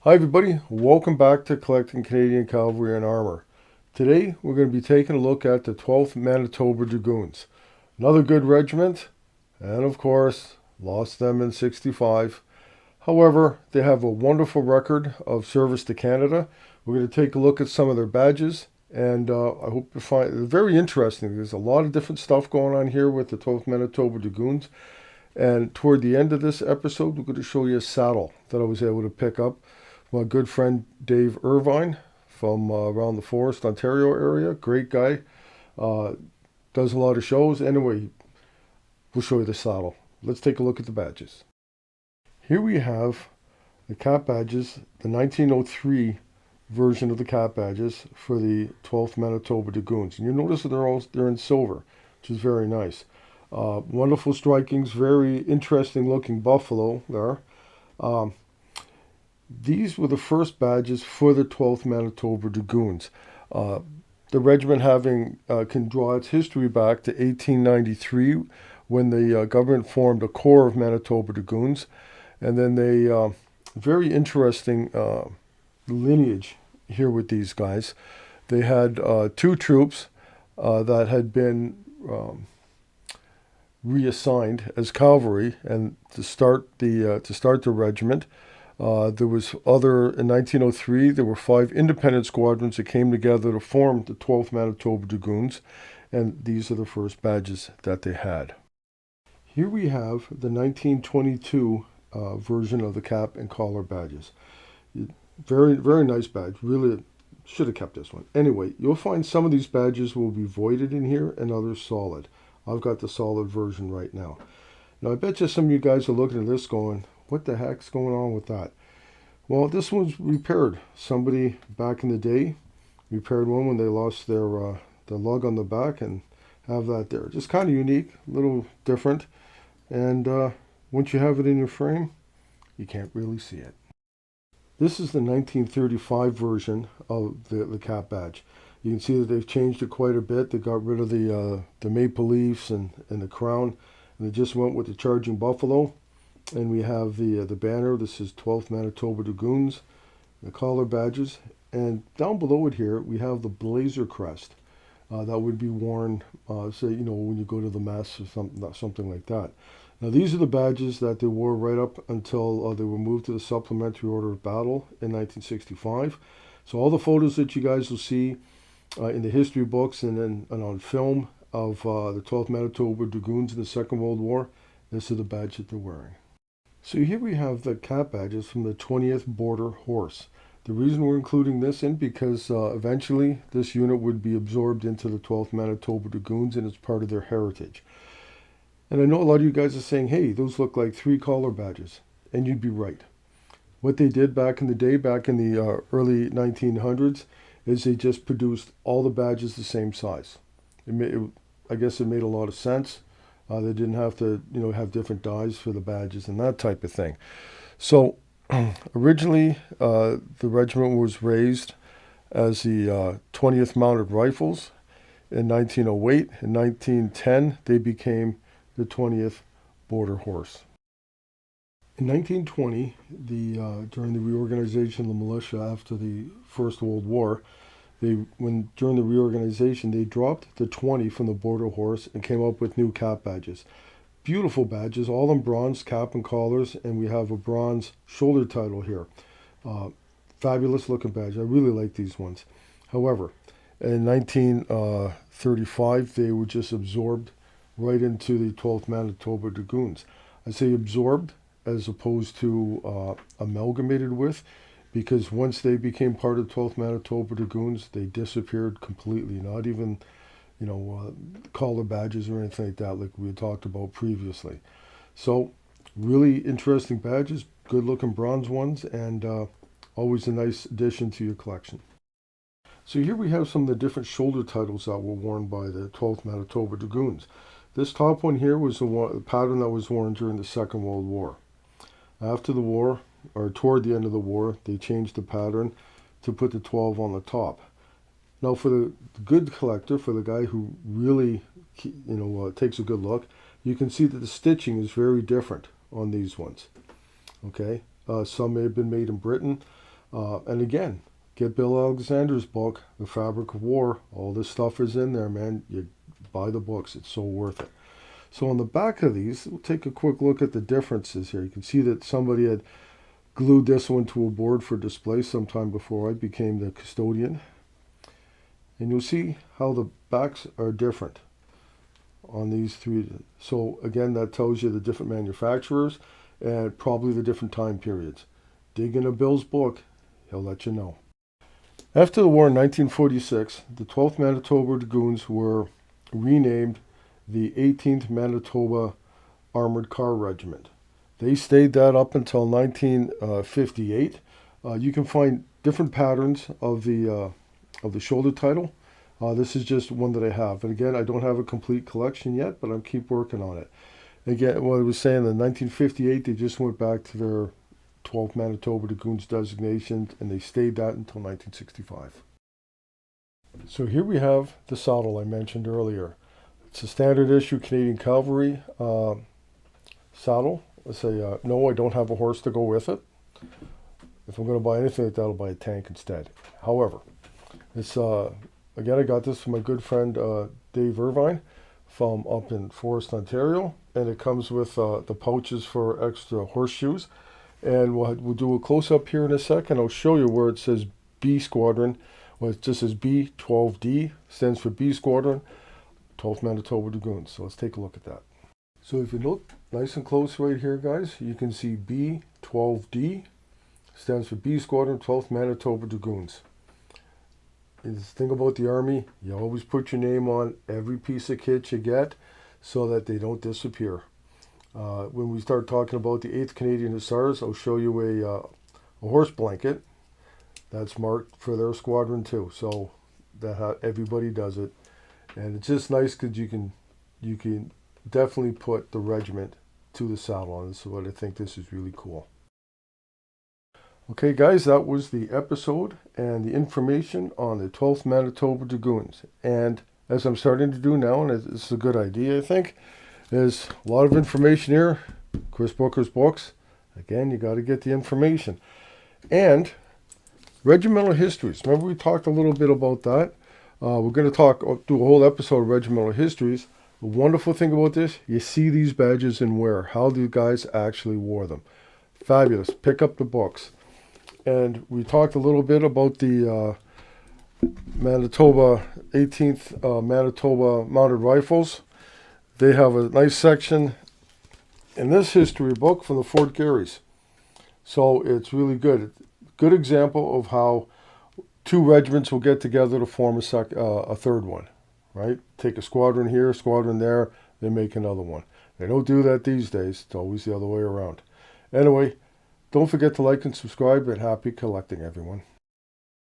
Hi everybody, welcome back to Collecting Canadian Cavalry and Armor. Today we're going to be taking a look at the 12th Manitoba Dragoons. Another good regiment, and of course, lost them in 65. However, they have a wonderful record of service to Canada. We're going to take a look at some of their badges, and I hope you find it very interesting. There's a lot of different stuff going on here with the 12th Manitoba Dragoons. And toward the end of this episode, we're going to show you a saddle that I was able to pick up. My good friend Dave Irvine from around the Forest, Ontario area. Great guy. Does a lot of shows. Anyway, we'll show you the saddle. Let's take a look at the badges. Here we have the cap badges, the 1903 version of the cap badges for the 12th Manitoba Dragoons. And you notice that they're in silver, which is very nice. Wonderful strikings, very interesting looking buffalo there. These were the first badges for the 12th Manitoba Dragoons. The regiment can draw its history back to 1893 when the government formed a corps of Manitoba Dragoons. And then they, very interesting lineage here with these guys. They had two troops that had been reassigned as cavalry and to start the regiment. There was in 1903, there were 5 independent squadrons that came together to form the 12th Manitoba Dragoons, and these are the first badges that they had. Here we have the 1922 version of the cap and collar badges. Very, very nice badge. Really should have kept this one. Anyway, you'll find some of these badges will be voided in here and others solid. I've got the solid version right now. Now, I bet you some of you guys are looking at this going, what the heck's going on with that? Well, this one's repaired. Somebody back in the day repaired one when they lost their lug on the back and have that there. Just kind of unique, a little different. And once you have it in your frame, you can't really see it. This is the 1935 version of the cap badge. You can see that they've changed it quite a bit. They got rid of the maple leaves and the crown, and they just went with the charging buffalo. And we have the banner. This is 12th Manitoba Dragoons, the collar badges, and down below it here we have the blazer crest that would be worn, say when you go to the mess or something like that. Now these are the badges that they wore right up until they were moved to the Supplementary Order of Battle in 1965. So all the photos that you guys will see in the history books and on film of the 12th Manitoba Dragoons in the Second World War, this is the badge that they're wearing. So here we have the cap badges from the 20th Border Horse. The reason we're including this in because eventually this unit would be absorbed into the 12th Manitoba Dragoons and it's part of their heritage. And I know a lot of you guys are saying, hey, those look like 3 collar badges. And you'd be right. What they did back in the day, back in the early 1900s, is they just produced all the badges the same size. I guess it made a lot of sense. They didn't have to, have different dies for the badges and that type of thing. So originally, the regiment was raised as the 20th Mounted Rifles in 1908. In 1910, they became the 20th Border Horse. In 1920, during the reorganization of the militia after the First World War, during the reorganization, they dropped the 20 from the Border Horse and came up with new cap badges. Beautiful badges, all in bronze cap and collars, and we have a bronze shoulder title here. Fabulous looking badge. I really like these ones. However, in 1935, they were just absorbed right into the 12th Manitoba Dragoons. I say absorbed as opposed to amalgamated with, because once they became part of 12th Manitoba Dragoons, they disappeared completely. Not even, collar badges or anything like that, like we had talked about previously. So, really interesting badges, good-looking bronze ones, and always a nice addition to your collection. So here we have some of the different shoulder titles that were worn by the 12th Manitoba Dragoons. This top one here was the pattern that was worn during the Second World War. After the war, or toward the end of the war, they changed the pattern to put the 12 on the top. Now for the good collector, for the guy who really takes a good look, you can see that the stitching is very different on these ones. Okay, some may have been made in Britain. And again, get Bill Alexander's book, The Fabric of War. All this stuff is in there, man. You buy the books. It's so worth it. So on the back of these, we'll take a quick look at the differences here. You can see that somebody had glued this one to a board for display sometime before I became the custodian. And you'll see how the backs are different on these three. So again, that tells you the different manufacturers and probably the different time periods. Dig into Bill's book, he'll let you know. After the war in 1946, the 12th Manitoba Dragoons were renamed the 18th Manitoba Armored Car Regiment. They stayed that up until 1958. You can find different patterns of the shoulder title. This is just one that I have. And again, I don't have a complete collection yet, but I'll keep working on it. Again, what I was saying, in 1958, they just went back to their 12th Manitoba Dragoons designation, and they stayed that until 1965. So here we have the saddle I mentioned earlier. It's a standard issue Canadian Cavalry saddle. I say, no, I don't have a horse to go with it. If I'm going to buy anything like that, I'll buy a tank instead. However, it's again, I got this from my good friend Dave Irvine from up in Forest, Ontario, and it comes with the pouches for extra horseshoes. And we'll do a close-up here in a second. I'll show you where it says B Squadron. Well, it just says B12D, stands for B Squadron, 12th Manitoba Dragoons. So let's take a look at that. So if you look nice and close right here, guys, you can see B12D, stands for B Squadron, 12th Manitoba Dragoons. And the thing about the Army, you always put your name on every piece of kit you get so that they don't disappear. When we start talking about the 8th Canadian Hussars, I'll show you a horse blanket that's marked for their squadron too. So that everybody does it, and it's just nice because you can definitely put the regiment to the saddle on. So I think this is really cool. Okay, guys, that was the episode and the information on the 12th Manitoba Dragoons. And as I'm starting to do now, and it's a good idea, I think, there's a lot of information here. Chris Booker's books. Again, you got to get the information. And regimental histories. Remember we talked a little bit about that. We're going to do a whole episode of regimental histories. The wonderful thing about this, you see these badges and wear. How the guys actually wore them. Fabulous. Pick up the books. And we talked a little bit about the Manitoba 18th Manitoba Mounted Rifles. They have a nice section in this history book from the Fort Garrys. So it's really good. Good example of how two regiments will get together to form a third one, right? Take a squadron here, squadron there, they make another one. They don't do that these days. It's always the other way around. Anyway, don't forget to like and subscribe, and happy collecting, everyone.